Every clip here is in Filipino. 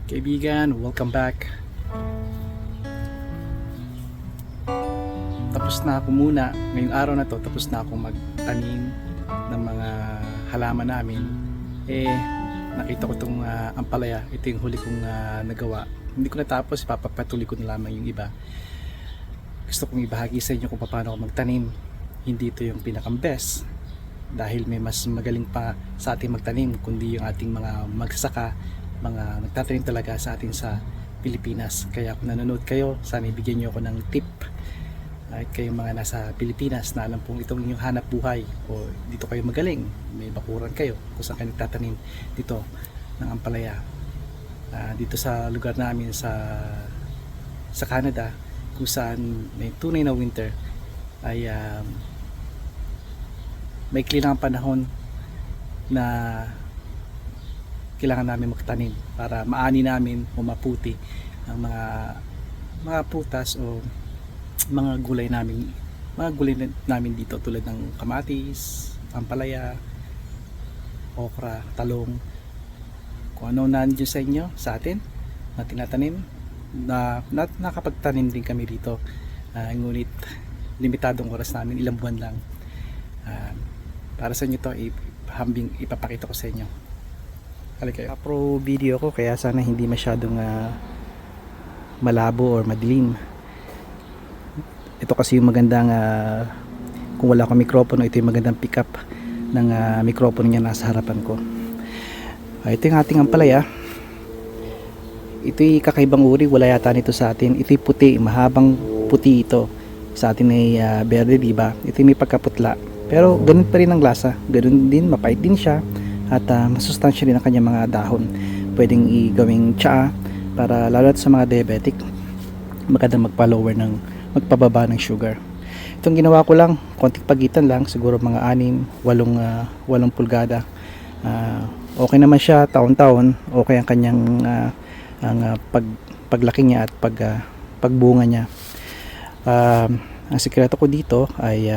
Kaibigan, welcome back. Tapos na ako muna, ngayong araw na to, tapos na ako magtanim ng mga halaman namin. Nakita ko itong ampalaya, ito yung huli kong nagawa. Hindi ko natapos, ipapatuloy ko na lamang yung iba. Gusto kong ibahagi sa inyo kung paano ako magtanim. Hindi ito yung pinakang-best dahil may mas magaling pa sa ating magtanim kundi yung ating mga magsasaka, mga nagtatanim talaga sa atin sa Pilipinas. Kaya kung nanonood kayo, sana ibigyan nyo ako ng tip at kayong mga nasa Pilipinas na alam pong itong inyong hanap buhay o dito kayo magaling, may bakuran kayo kung saan kayo nagtatanim dito ng ampalaya. Dito sa lugar namin sa Canada, kung saan may tunay na winter, ay may kailangan panahon na kailangan namin magtanim para maani namin o maputi ang mga putas o mga gulay namin dito tulad ng kamatis, ampalaya, okra, talong, kung ano nandiyo sa inyo, sa atin na tinatanim na nakapagtanim din kami dito, ngunit limitadong oras namin, ilang buwan lang. Para sa inyo to, ipapakita ko sa inyo. Pro video ko kaya sana hindi masyadong malabo or madilim. Ito kasi yung magandang kung wala akong mikropono, ito yung magandang pick up ng mikropono niya nasa harapan ko. Ito yung ating ampalaya. Ito yung kakaibang uri, wala yata nito sa atin. Ito yung puti, mahabang puti ito. Sa atin ay berde, diba? Ito yung may pagkaputla, pero ganun pa rin ang lasa, ganun din, mapait din siya. At masustansya din ang kanyang mga dahon. Pwedeng igawing tsaa para lalo sa mga diabetic, magandang magpababa ng sugar. Itong ginawa ko lang, konting pagitan lang, siguro mga 6-8 pulgada. Okay naman siya, taon-taon, okay ang kanyang paglaki niya at pagbunga niya. Ang sikreto ko dito ay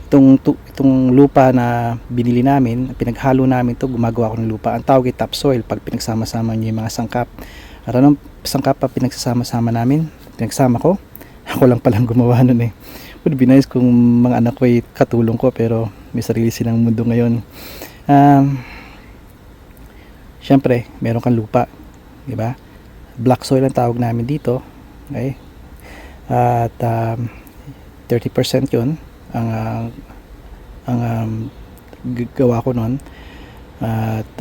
itong lupa na binili namin, pinaghalo namin to, gumagawa ko ng lupa. Ang tawag ay topsoil pag pinagsama-sama niyo yung mga sangkap. At anong sangkap pa pinagsama-sama namin? Pinagsama ko? Ako lang palang gumawa nun eh. Would be nice kung mga anak ko ay katulong ko, pero may sarili silang mundo ngayon. Syempre, meron kang lupa, di ba? Black soil ang tawag namin dito. Okay? At 30% yun ang gawa ko nun. At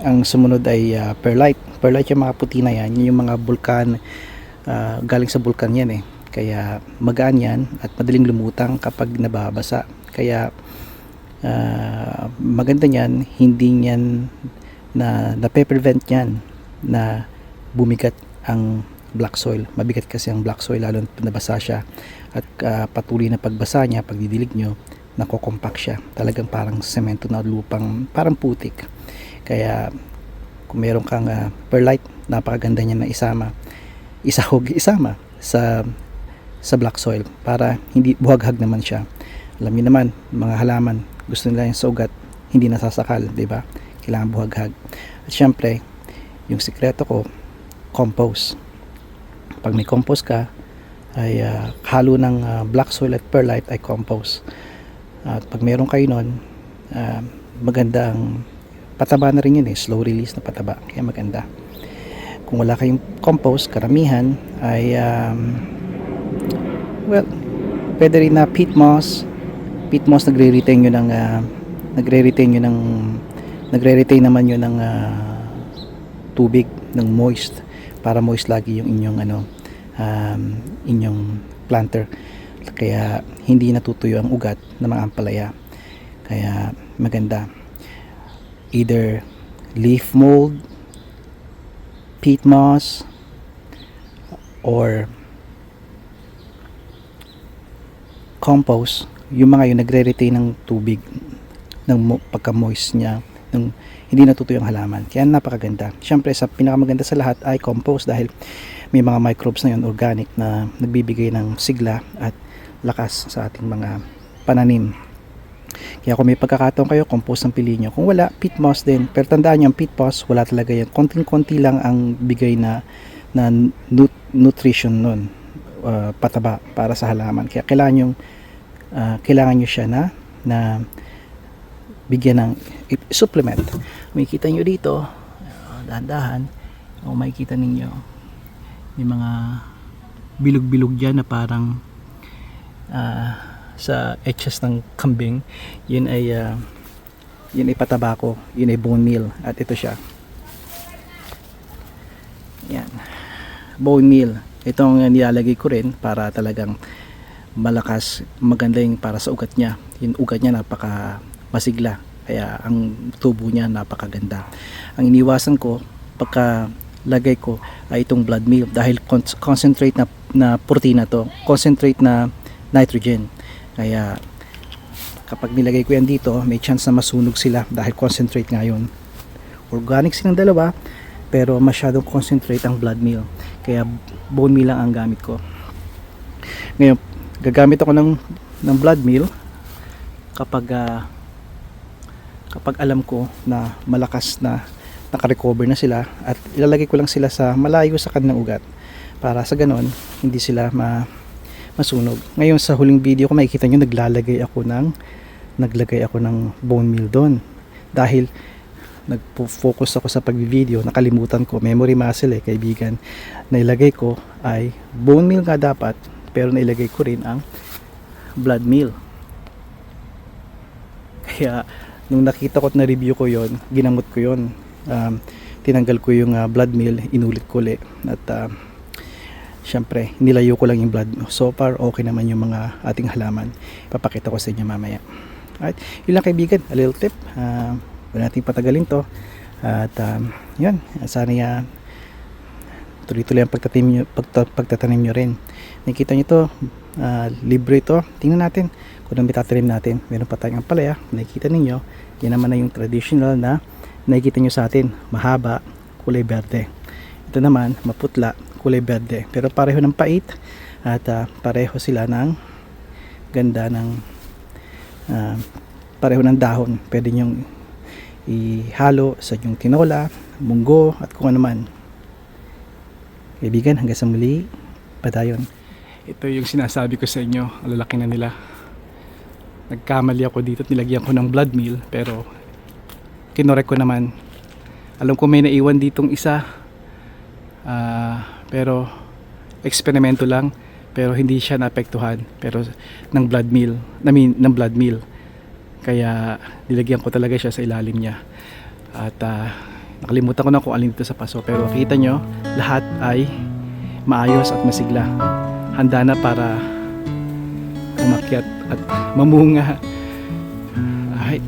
ang sumunod ay perlite yung mga puti na yan, yung mga bulkan, galing sa bulkan yan eh, kaya magaan yan at madaling lumutang kapag nababasa. Kaya maganda yan, hindi yan na-prevent yan na bumigat ang black soil. Mabigat kasi ang black soil lalo na nabasa siya, at patuloy na pagbasa niya, pagdidilig nyo, nakokompact siya, talagang parang semento na lupang parang putik. Kaya kung meron kang perlite, napakaganda niya na isama sa black soil para hindi buhaghag naman siya. Alam niyo naman, mga halaman gusto nila yung sugat, hindi nasasakal, di ba? Kailangan buhaghag. At syempre, yung sikreto ko, compost. Pag may compost ka, ay halo ng black soil at perlite ay compost. At pag meron kayo nun, maganda ang pataba na rin yun eh, slow release na pataba, kaya maganda. Kung wala kayong compost, karamihan ay pwede rin na peat moss nagre-retain naman yun ng tubig, ng moist, para moist lagi yung inyong planter, kaya hindi natutuyo ang ugat ng mga ampalaya. Kaya maganda either leaf mold, peat moss, or compost, yung mga yun nagre-retain ng tubig, ng pagka-moist niya, ng hindi natutuyo ang halaman. Kaya napakaganda. Syempre, sa pinakamaganda sa lahat ay compost, dahil may mga microbes na yun, organic, na nagbibigay ng sigla at lakas sa ating mga pananim. Kaya kung may pagkakataon kayo, compost ang piliin nyo. Kung wala, peat moss din. Pero tandaan nyo, ang peat moss, wala talaga yan. Konting-konti lang ang bigay na nutrition nun. Pataba para sa halaman. Kaya kailangan nyo siya na bigyan ng supplement. Makikita nyo dito, dahan-dahan, o makikita ninyo, may mga bilog-bilog dyan na parang sa etches ng kambing. Yun ay pataba ko, yun ay bone meal, at ito siya, yan, bone meal. Itong nilalagay ko rin para talagang malakas, maganda yung para sa ugat niya. Yung ugat niya napaka masigla, kaya ang tubo niya napakaganda. Ang iniwasan ko pagka lagay ko ay itong blood meal, dahil concentrate na protein na to, concentrate na nitrogen. Kaya kapag nilagay ko yan dito, may chance na masunog sila dahil concentrate nga yun. Organic silang dalawa, pero masyadong concentrate ang blood meal. Kaya bone meal lang ang gamit ko. Ngayon, gagamit ako ng blood meal kapag alam ko na malakas na naka-recover na sila, at ilalagay ko lang sila sa malayo sa kanilang ugat para sa ganon hindi sila masunog. Ngayon sa huling video ko makikita nyo naglagay ako ng bone meal doon, dahil nagpo-focus ako sa pag-video, nakalimutan ko, memory muscle kaibigan, nailagay ko ay bone meal nga dapat, pero nailagay ko rin ang blood meal. Kaya nung nakita ko at na-review ko yon, ginamot ko yon, tinanggal ko yung blood meal, inulit ko ulit, at syempre nilayo ko lang yung blood. So far okay naman yung mga ating halaman, papakita ko sa inyo mamaya. Alright, yun lang kaibigan, a little tip. Wala nating patagalin to, at yun, sana tuloy-tuloy ang pagtatanim nyo rin. Nakikita nyo to, libre to. Tingnan natin kung anong itatanim natin. Meron pa tayong ampalaya, nakikita ninyo, yan naman na yung traditional na nakikita nyo sa atin, mahaba, kulay berde. Ito naman maputla, kulay berde, pero pareho ng pait, at pareho sila ng ganda ng pareho ng dahon. Pwede nyong ihalo sa yung tinola, munggo, at kung ano man. Kaibigan, hanggang sa muli, padayon. Ito yung sinasabi ko sa inyo, ang lalaki na nila. Nagkamali ako dito at nilagyan ko ng blood meal, pero kinorek ko naman. Alam ko may naiwan ditong isa, pero eksperimento lang, pero hindi siya naapektuhan pero ng blood meal. Kaya nilagyan ko talaga siya sa ilalim niya, at nakalimutan ko na kung alin dito sa paso, pero kita nyo lahat ay maayos at masigla, handa na para umakyat at mamunga. Alright.